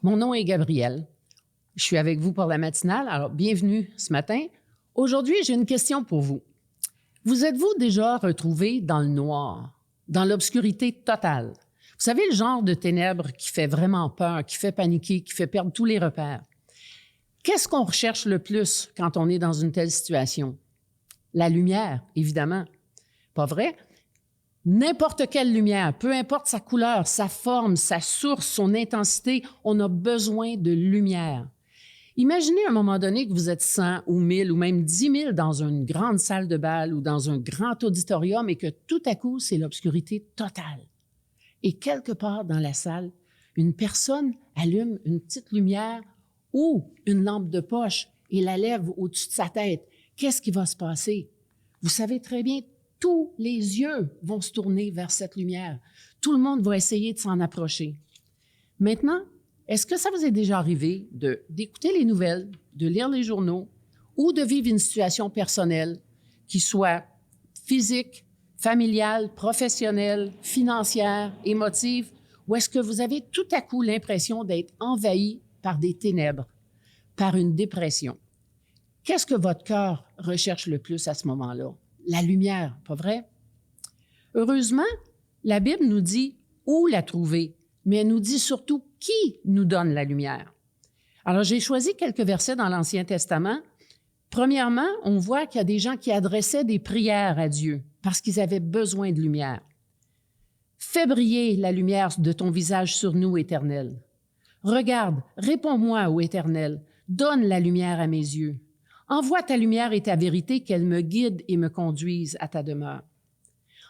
Mon nom est Gabrielle. Je suis avec vous pour la matinale. Alors, bienvenue ce matin. Aujourd'hui, j'ai une question pour vous. Vous êtes-vous déjà retrouvé dans le noir, dans l'obscurité totale? Vous savez, le genre de ténèbres qui fait vraiment peur, qui fait paniquer, qui fait perdre tous les repères. Qu'est-ce qu'on recherche le plus quand on est dans une telle situation? La lumière, évidemment. Pas vrai? N'importe quelle lumière, peu importe sa couleur, sa forme, sa source, son intensité, on a besoin de lumière. Imaginez à un moment donné que vous êtes 100 ou 1000 ou même 10 000 dans une grande salle de bal ou dans un grand auditorium et que tout à coup, c'est l'obscurité totale. Et quelque part dans la salle, une personne allume une petite lumière ou une lampe de poche et la lève au-dessus de sa tête. Qu'est-ce qui va se passer? Vous savez très bien, tous les yeux vont se tourner vers cette lumière. Tout le monde va essayer de s'en approcher. Maintenant, est-ce que ça vous est déjà arrivé d'écouter les nouvelles, de lire les journaux ou de vivre une situation personnelle qui soit physique, familiale, professionnelle, financière, émotive, ou est-ce que vous avez tout à coup l'impression d'être envahi par des ténèbres, par une dépression? Qu'est-ce que votre cœur recherche le plus à ce moment-là? La lumière, pas vrai? Heureusement, la Bible nous dit où la trouver, mais elle nous dit surtout qui nous donne la lumière. Alors, j'ai choisi quelques versets dans l'Ancien Testament. Premièrement, on voit qu'il y a des gens qui adressaient des prières à Dieu parce qu'ils avaient besoin de lumière. « Fais briller la lumière de ton visage sur nous, Éternel. Regarde, réponds-moi, ô Éternel, donne la lumière à mes yeux. Envoie ta lumière et ta vérité, qu'elle me guide et me conduise à ta demeure. »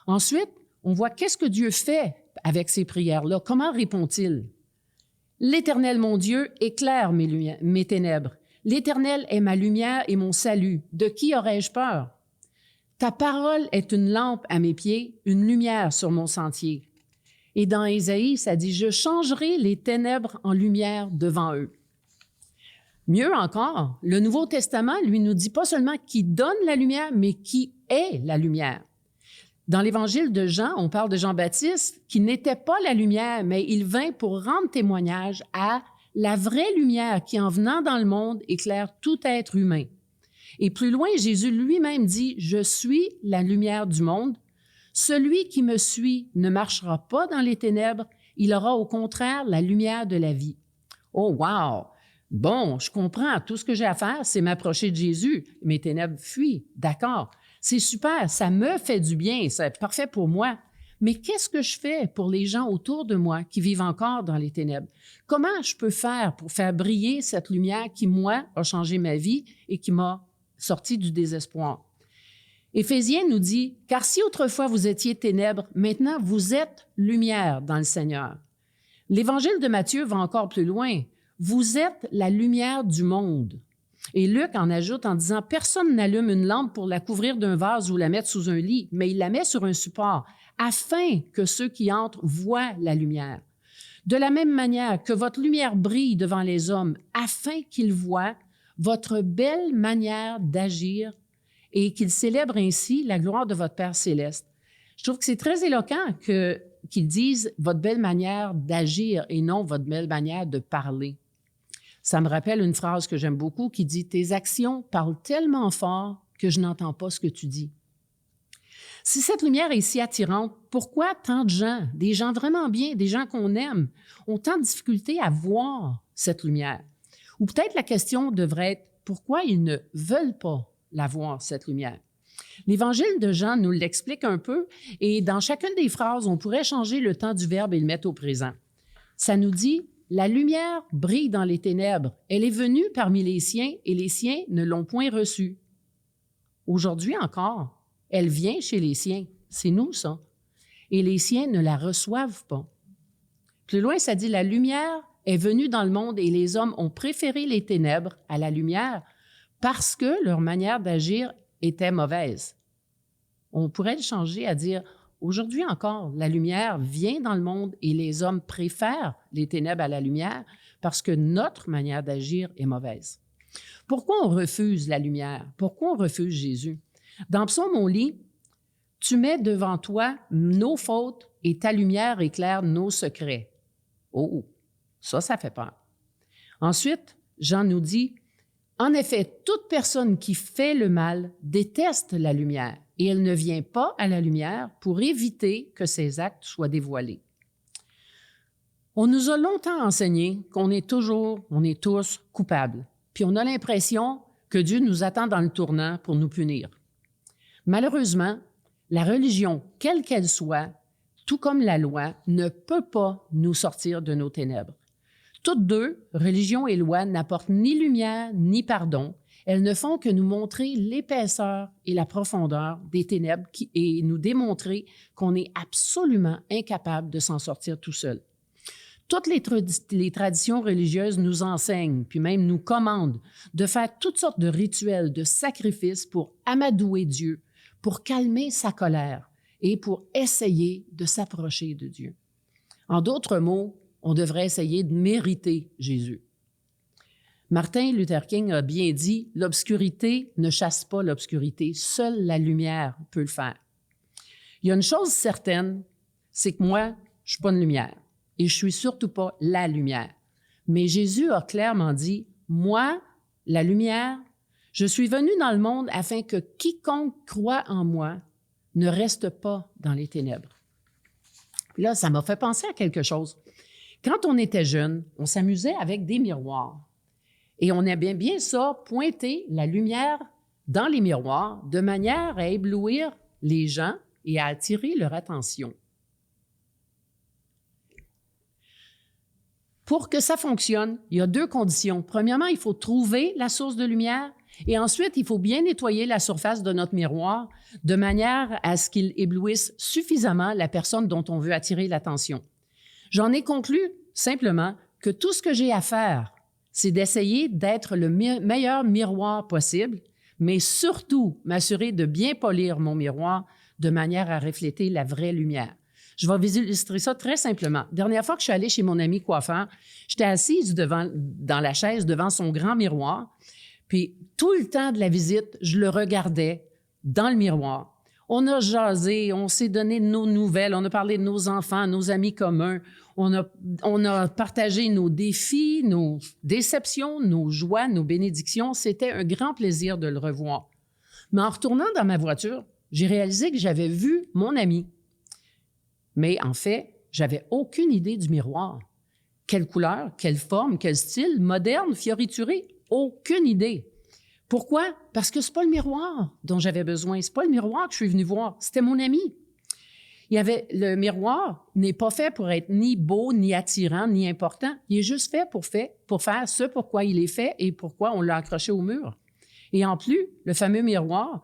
Ensuite, on voit qu'est-ce que Dieu fait avec ces prières-là. Comment répond-il? « L'Éternel, mon Dieu, éclaire mes ténèbres. L'Éternel est ma lumière et mon salut. De qui aurais-je peur? Ta parole est une lampe à mes pieds, une lumière sur mon sentier. » Et dans Ésaïe, ça dit « Je changerai les ténèbres en lumière devant eux. » Mieux encore, le Nouveau Testament, lui, nous dit pas seulement qui donne la lumière, mais qui est la lumière. Dans l'Évangile de Jean, on parle de Jean-Baptiste qui n'était pas la lumière, mais il vint pour rendre témoignage à la vraie lumière qui, en venant dans le monde, éclaire tout être humain. Et plus loin, Jésus lui-même dit « Je suis la lumière du monde. Celui qui me suit ne marchera pas dans les ténèbres, il aura au contraire la lumière de la vie. » Oh, wow! Bon, je comprends, tout ce que j'ai à faire, c'est m'approcher de Jésus. Mes ténèbres fuient, d'accord. C'est super, ça me fait du bien, c'est parfait pour moi. Mais qu'est-ce que je fais pour les gens autour de moi qui vivent encore dans les ténèbres? Comment je peux faire pour faire briller cette lumière qui, moi, a changé ma vie et qui m'a sorti du désespoir? Éphésiens nous dit « Car si autrefois vous étiez ténèbres, maintenant vous êtes lumière dans le Seigneur. » L'Évangile de Matthieu va encore plus loin. Vous êtes la lumière du monde. Et Luc en ajoute en disant « Personne n'allume une lampe pour la couvrir d'un vase ou la mettre sous un lit, mais il la met sur un support, afin que ceux qui entrent voient la lumière. De la même manière que votre lumière brille devant les hommes, afin qu'ils voient votre belle manière d'agir et qu'ils célèbrent ainsi la gloire de votre Père céleste. » Je trouve que c'est très éloquent qu'ils disent « votre belle manière d'agir » et non « votre belle manière de parler ». Ça me rappelle une phrase que j'aime beaucoup qui dit « Tes actions parlent tellement fort que je n'entends pas ce que tu dis. » Si cette lumière est si attirante, pourquoi tant de gens, des gens vraiment bien, des gens qu'on aime, ont tant de difficultés à voir cette lumière? Ou peut-être la question devrait être « Pourquoi ils ne veulent pas la voir, cette lumière? » L'Évangile de Jean nous l'explique un peu et dans chacune des phrases, on pourrait changer le temps du verbe et le mettre au présent. Ça nous dit « La lumière brille dans les ténèbres. Elle est venue parmi les siens et les siens ne l'ont point reçue. » Aujourd'hui encore, elle vient chez les siens. C'est nous, ça. Et les siens ne la reçoivent pas. Plus loin, ça dit « La lumière est venue dans le monde et les hommes ont préféré les ténèbres à la lumière parce que leur manière d'agir était mauvaise. » On pourrait le changer à dire « Aujourd'hui encore, la lumière vient dans le monde et les hommes préfèrent les ténèbres à la lumière parce que notre manière d'agir est mauvaise. » Pourquoi on refuse la lumière? Pourquoi on refuse Jésus? Dans Psaume, on lit « Tu mets devant toi nos fautes et ta lumière éclaire nos secrets. » Oh, ça fait peur. Ensuite, Jean nous dit, « En effet, toute personne qui fait le mal déteste la lumière et elle ne vient pas à la lumière pour éviter que ses actes soient dévoilés. » On nous a longtemps enseigné qu'on est tous coupables, puis on a l'impression que Dieu nous attend dans le tournant pour nous punir. Malheureusement, la religion, quelle qu'elle soit, tout comme la loi, ne peut pas nous sortir de nos ténèbres. Toutes deux, religion et loi, n'apportent ni lumière ni pardon. Elles ne font que nous montrer l'épaisseur et la profondeur des ténèbres et nous démontrer qu'on est absolument incapable de s'en sortir tout seul. Toutes les traditions religieuses nous enseignent, puis même nous commandent, de faire toutes sortes de rituels, de sacrifices pour amadouer Dieu, pour calmer sa colère et pour essayer de s'approcher de Dieu. En d'autres mots, on devrait essayer de mériter Jésus. Martin Luther King a bien dit « L'obscurité ne chasse pas l'obscurité, seule la lumière peut le faire. » Il y a une chose certaine, c'est que moi, je ne suis pas une lumière. Et je suis surtout pas la lumière. Mais Jésus a clairement dit, « Moi, la lumière, je suis venu dans le monde afin que quiconque croit en moi ne reste pas dans les ténèbres. » Puis là, ça m'a fait penser à quelque chose. Quand on était jeune, on s'amusait avec des miroirs. Et on aimait bien ça, pointer la lumière dans les miroirs de manière à éblouir les gens et à attirer leur attention. Pour que ça fonctionne, il y a deux conditions. Premièrement, il faut trouver la source de lumière et ensuite, il faut bien nettoyer la surface de notre miroir de manière à ce qu'il éblouisse suffisamment la personne dont on veut attirer l'attention. J'en ai conclu simplement que tout ce que j'ai à faire, c'est d'essayer d'être le meilleur miroir possible, mais surtout m'assurer de bien polir mon miroir de manière à refléter la vraie lumière. Je vais vous illustrer ça très simplement. Dernière fois que je suis allée chez mon ami coiffeur, j'étais assise dans la chaise devant son grand miroir, puis tout le temps de la visite, je le regardais dans le miroir. On a jasé, on s'est donné nos nouvelles, on a parlé de nos enfants, nos amis communs, on a partagé nos défis, nos déceptions, nos joies, nos bénédictions. C'était un grand plaisir de le revoir. Mais en retournant dans ma voiture, j'ai réalisé que j'avais vu mon ami. Mais en fait, j'avais aucune idée du miroir. Quelle couleur, quelle forme, quel style, moderne, fiorituré, aucune idée. Pourquoi? Parce que c'est pas le miroir dont j'avais besoin, c'est pas le miroir que je suis venu voir, c'était mon ami. Le miroir n'est pas fait pour être ni beau, ni attirant, ni important. Il est juste fait pour faire ce pourquoi il est fait et pourquoi on l'a accroché au mur. Et en plus, le fameux miroir,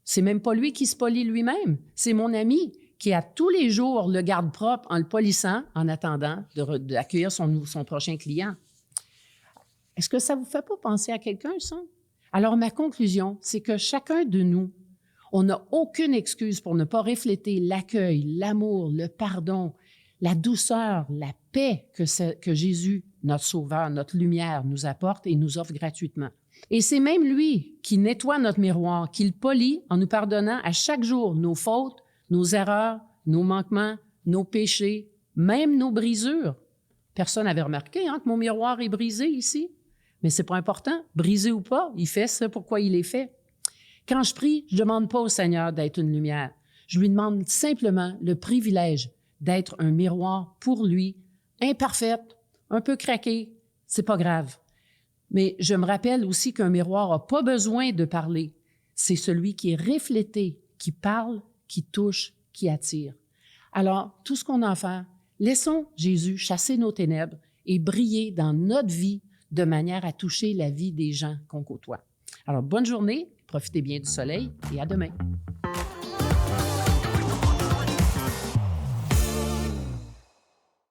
c'est même pas lui qui se polit lui-même, c'est mon ami qui à tous les jours le garde propre en le polissant en attendant d'accueillir son prochain client. Est-ce que ça ne vous fait pas penser à quelqu'un, ça? Alors, ma conclusion, c'est que chacun de nous, on n'a aucune excuse pour ne pas refléter l'accueil, l'amour, le pardon, la douceur, la paix que Jésus, notre Sauveur, notre lumière, nous apporte et nous offre gratuitement. Et c'est même lui qui nettoie notre miroir, qui le polit en nous pardonnant à chaque jour nos fautes, nos erreurs, nos manquements, nos péchés, même nos brisures. Personne n'avait remarqué que mon miroir est brisé ici. Mais c'est pas important, brisé ou pas, il fait ce pourquoi il est fait. Quand je prie, je ne demande pas au Seigneur d'être une lumière. Je lui demande simplement le privilège d'être un miroir pour lui, imparfaite, un peu craqué, c'est pas grave. Mais je me rappelle aussi qu'un miroir n'a pas besoin de parler. C'est celui qui est reflété, qui parle, qui touche, qui attire. Alors, tout ce qu'on a à faire, laissons Jésus chasser nos ténèbres et briller dans notre vie de manière à toucher la vie des gens qu'on côtoie. Alors, bonne journée, profitez bien du soleil et à demain.